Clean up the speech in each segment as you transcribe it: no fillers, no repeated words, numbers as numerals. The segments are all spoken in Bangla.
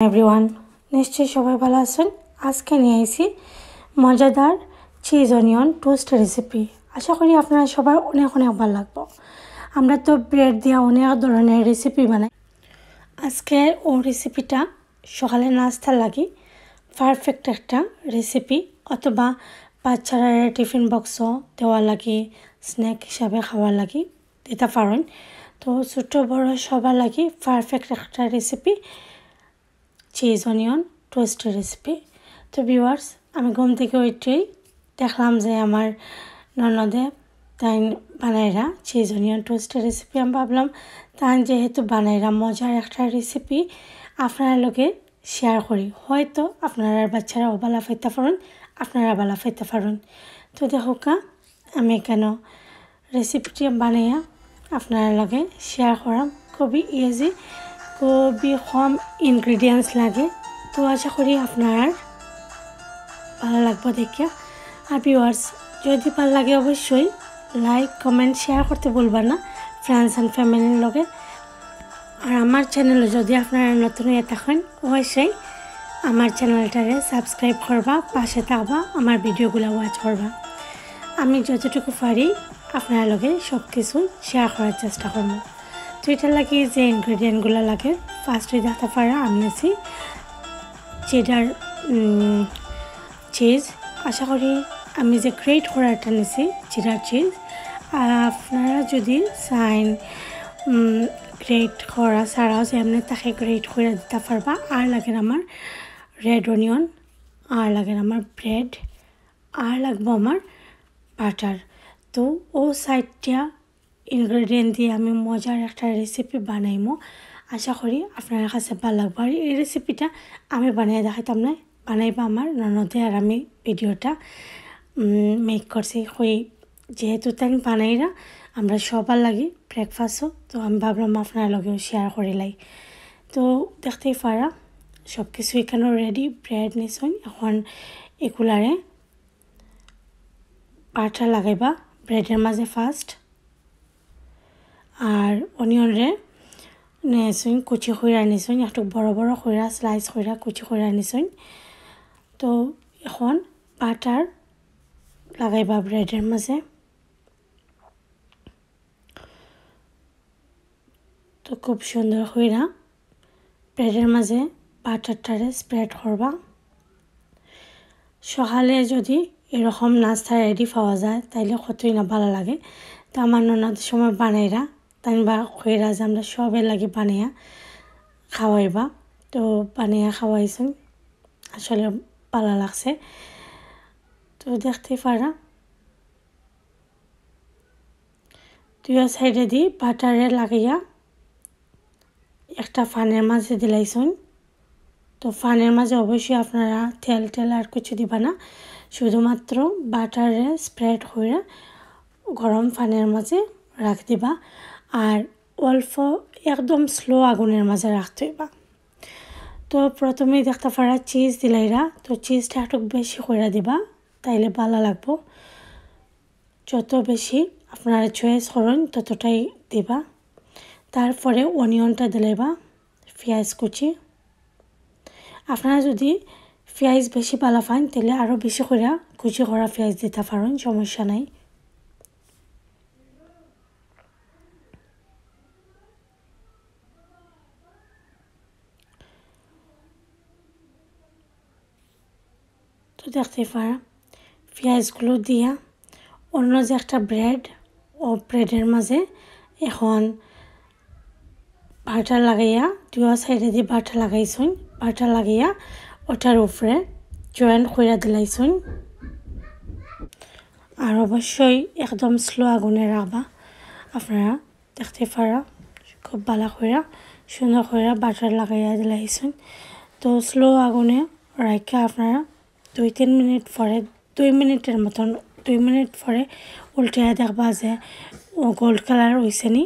এভরিওয়ান নিশ্চয়ই সবাই ভালো আছেন। আজকে নিয়ে এসেছি মজাদার চিজ অনিয়ন টোস্ট রেসিপি। আশা করি আপনারা সবার অনেক ভালো লাগবে। আমরা তো ব্রেড দিয়ে অনেক ধরনের রেসিপি বানাই। আজকে ও রেসিপিটা সকালে নাস্তা লাগি পারফেক্ট একটা রেসিপি, অথবা বাচ্চারা টিফিন বক্সও দেওয়া লাগি, স্ন্যাক হিসাবে খাওয়া লাগি দিতে পারেন। তো ছোটো বড় সবার লাগি পারফেক্ট একটা recipe cheese onion toast recipe. তো ভিউয়ার্স, আমি ঘুম থেকে উঠেই দেখলাম যে আমার ননদে তাই বানাইরা চিজ অনিয়ন টোস্ট রেসিপি। আমি ভাবলাম তাই যেহেতু বানাইরা মজার একটা রেসিপি আপনারা লোকে শেয়ার করি, হয়তো আপনারা বাচ্চারা বালা ফাইতে পারেন, আপনারা বালা ফাইতে পারেন। তো দেখোকা আমি কেন রেসিপিটি বানাইয়া আপনারা লগে শেয়ার করাম। খুবই ইজি, খুবই কম ইনগ্রিডিয়েন্টস লাগে। তো আশা করি আপনার ভালো লাগবে দেখিয়া। আর ভিউয়ার্স, যদি ভালো লাগে অবশ্যই লাইক কমেন্ট শেয়ার করতে ভুলবেন না ফ্রেন্ডস অ্যান্ড ফ্যামিলির লগে। আর আমার চ্যানেলে যদি আপনারা নতুন হয়ে থাকেন অবশ্যই আমার চ্যানেলটারে সাবস্ক্রাইব করবা, পাশে থাকবা, আমার ভিডিওগুলো ওয়াচ করবা। আমি যতটুকু পারি আপনার লগে সব কিছু শেয়ার করার চেষ্টা করব। তো এটা লাগে যে ইনগ্রিডিয়েন্টগুলো লাগে ফার্স্টে দেখতে পারা আনছি চেডার চিজ। আশা করি আমি যে গ্রেট করাটা নিছি চেডার চিজ, আপনারা যদি চাইন গ্রেট করা ছাড়াও যে এমনি তাকে গ্রেট করে দিতে পারবা। আর লাগে আমার রেড অনিয়ন, আর লাগে আমার ব্রেড, আর লাগবো আমার বাটার। তো ও সাইডটা ইনগ্রিডিয়েন্ট দিয়ে আমি মজার একটা রেসিপি বানাইমো। আশা করি আপনার কাছে ভালো লাগবে। আর এই রেসিপিটা আমি বানিয়ে দেখাইতাম না, বানাইবা আমার ননদে। আর আমি ভিডিওটা মেক করছি হই, যেহেতু তাই বানাইরা আমরা সবার লাগি ব্রেকফাস্টও। তো আমি ভাবলাম আপনার লগেও শেয়ার করিলাই। তো দেখতেই পারা সব কিছু এখানেও রেডি। ব্রেড নিছুন, এখন এগুলারে বাটার লাগাইবা ব্রেডের মাঝে ফার্স্ট। আর অনিয়ন রে নিয়েছুন কুচি খৈরা নিছুন, একটু বড় বড় খৈরা স্লাইস খৈরা কুচি খৈরা নিছুন। তো এখন বাটার লাগাইবা ব্রেডের মাঝে। তো খুব সুন্দর খৈরা ব্রেডের মাঝে বাটারটারে স্প্রেড করবা। সকালে যদি এরকম নাস্তা রেডি পাওয়া যায় তাইলে কতই না ভালো লাগে। তো আমার ননদের সময় বানাইরা তাই বা খৈরা যে আমরা সবের লাগে বানিয়া খাওয়াইবা। তো বানিয়া খাওয়াইছেন, আসলে ভালো লাগছে। তো দেখতে পারা দুই সাইডে দিয়ে বাটারে লাগাইয়া একটা ফানের মাঝে দিলাইছেন। তো ফানের মাঝে অবশ্যই আপনারা তেল আর কিছু দিবা না, শুধুমাত্র বাটারে স্প্রেড করে গরম ফানের মাঝে রাখ দিবা। আর অল্প একদম স্লো আগুনের মাঝে রাখতে হইবা। তো প্রথমেই দেখতে পারা চিজ দিলাইরা, তো চিজটা একটু বেশি করে দিবা, তাইলে ভালো লাগবো। যত বেশি আপনারা চয়েস করেন ততটাই দিবা। তারপরে অনিয়নটা দিলাইবা, পেঁয়াজ কুচি। আপনারা যদি পেঁয়াজ বেশি ভালো পান তাহলে আরও বেশি করে কুচি করা পেঁয়াজ দিতে পারেন, সমস্যা নাই। তো দেখতে পারা পেঁয়াজগুলো দিয়া অন্য যে একটা ব্রেড, ও ব্রেডের মাঝে এখন বাটার লাগাইয়া দুই সাইডে দিয়ে বাটার লাগাইছুন। বাটার লাগাইয়া ওটার উপরে জয়েন্ট করে দিলাইছুন। আর অবশ্যই একদম স্লো আগুনে রাখবা। আপনারা দেখতে পারা খুব ভালো করে সুন্দর করে বাটার লাগাইয়া দিলাইছুন। তো স্লো আগুনে রাখে আপনারা 2-3 মিনিট পরে, 2 মিনিটের মতন, 2 মিনিট পরে উল্টে দেখবা যে গোল্ড কালার হয়েছে নি।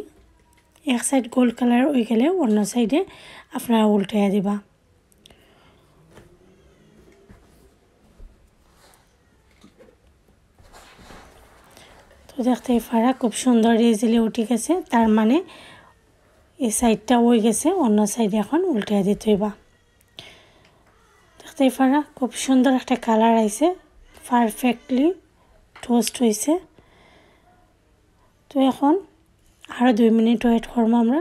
এক সাইড গোল্ড কালার হয়ে গেলে অন্য সাইডে আপনারা উল্টে দিবা। তো দেখতেই পারা খুব সুন্দর ইজিলি উঠে গেছে, তার মানে এই সাইডটা হয়ে গেছে, অন্য সাইডে এখন উল্টে দিতে হইবা। দেখতেই পারা খুব সুন্দর একটা কালার আইছে, পারফেক্টলি টোস্ট হয়েছে। তো এখন আরও 2 মিনিট ওয়েট করবো আমরা।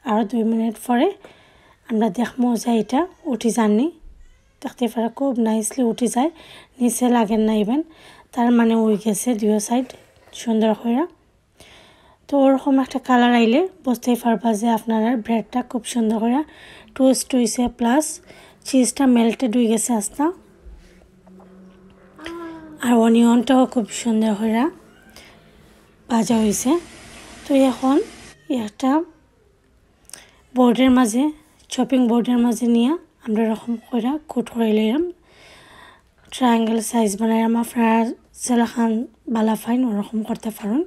আরও 2 মিনিট পরে আমরা দেখবো যে এটা উঠি যাননি। দেখতে পারা খুব নাইসলি উঠে যায়, নিচে লাগেন না ইভেন, তার মানে উই গেছে দুই সাইড সুন্দর করে। তো ওরকম একটা কালার আইলে বুঝতেই পারবা যে আপনারা ব্রেডটা খুব সুন্দর করে টোস্ট হয়েছে, প্লাস চিজটা মেল্টেড হয়ে গেছে আস্তা, আর অনিয়নটাও খুব সুন্দর করে ভাজা হয়েছে। তো এখন একটা বোর্ডের মাঝে, চপিং বোর্ডের মাঝে নিয়ে আমরা এরকম করে কুট করে নিলাম, ট্রায়াঙ্গেল সাইজ বানাইলাম। আপনারা যেরকম বালা ফাইন ওরকম করতে পারেন।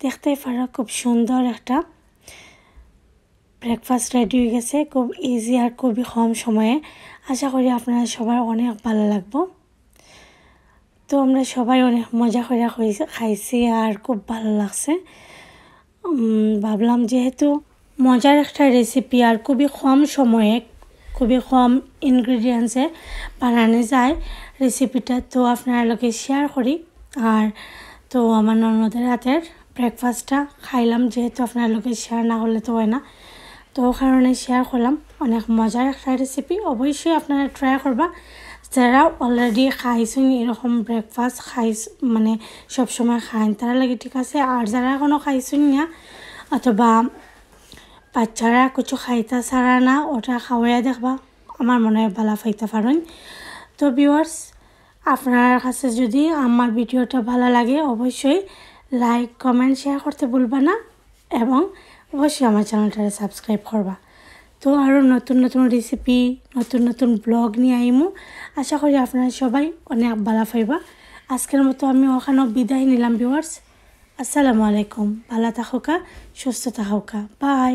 দেখতেই পারা খুব সুন্দর একটা ব্রেকফাস্ট রেডি হয়ে গেছে, খুব ইজি আর খুবই কম সময়ে। আশা করি আপনারা সবার অনেক ভালো লাগবো। তো আমরা সবাই অনেক মজা করে খাইছি আর খুব ভালো লাগছে। ভাবলাম যেহেতু মজার একটা রেসিপি আর খুবই কম সময়ে, খুবই কম ইনগ্রিডিয়েন্টসে বানানো যায় রেসিপিটা, তো আপনার লোকে শেয়ার করি। আর তো আমার ননদের হাতের ব্রেকফাস্টটা খাইলাম, যেহেতু আপনার লোকে শেয়ার না করলে তো হয় না, তো কারণে শেয়ার করলাম। অনেক মজার একটা রেসিপি, অবশ্যই আপনারা ট্রাই করবা যারা অলরেডি খাইছেন এরকম ব্রেকফাস্ট মানে সবসময় খান তারা লাগে ঠিক আছে। আর যারা এখনও খাইছেন না অথবা বাচ্চারা কিছু খাইতে ছাড়া না, ওটা খাওয়াইয়া দেখবা, আমার মনে হয় ভালো পাইতে পারেন। তো ভিউয়ার্স, আপনার কাছে যদি আমার ভিডিওটা ভালো লাগে অবশ্যই লাইক, কমেন্ট, শেয়ার করতে ভুলবা না, এবং অবশ্যই আমার চ্যানেলটা সাবস্ক্রাইব করবা। তো আরও নতুন নতুন রেসিপি, নতুন নতুন ব্লগ নিয়ে আইমু। আশা করি আপনারা সবাই অনেক ভালো পাইবা। আজকের মতো আমি ওখানেও বিদায় নিলাম ভিউয়ার্স। আসসালামু আলাইকুম, ভালো থাকুকা, সুস্থ থাকুকা, বাই।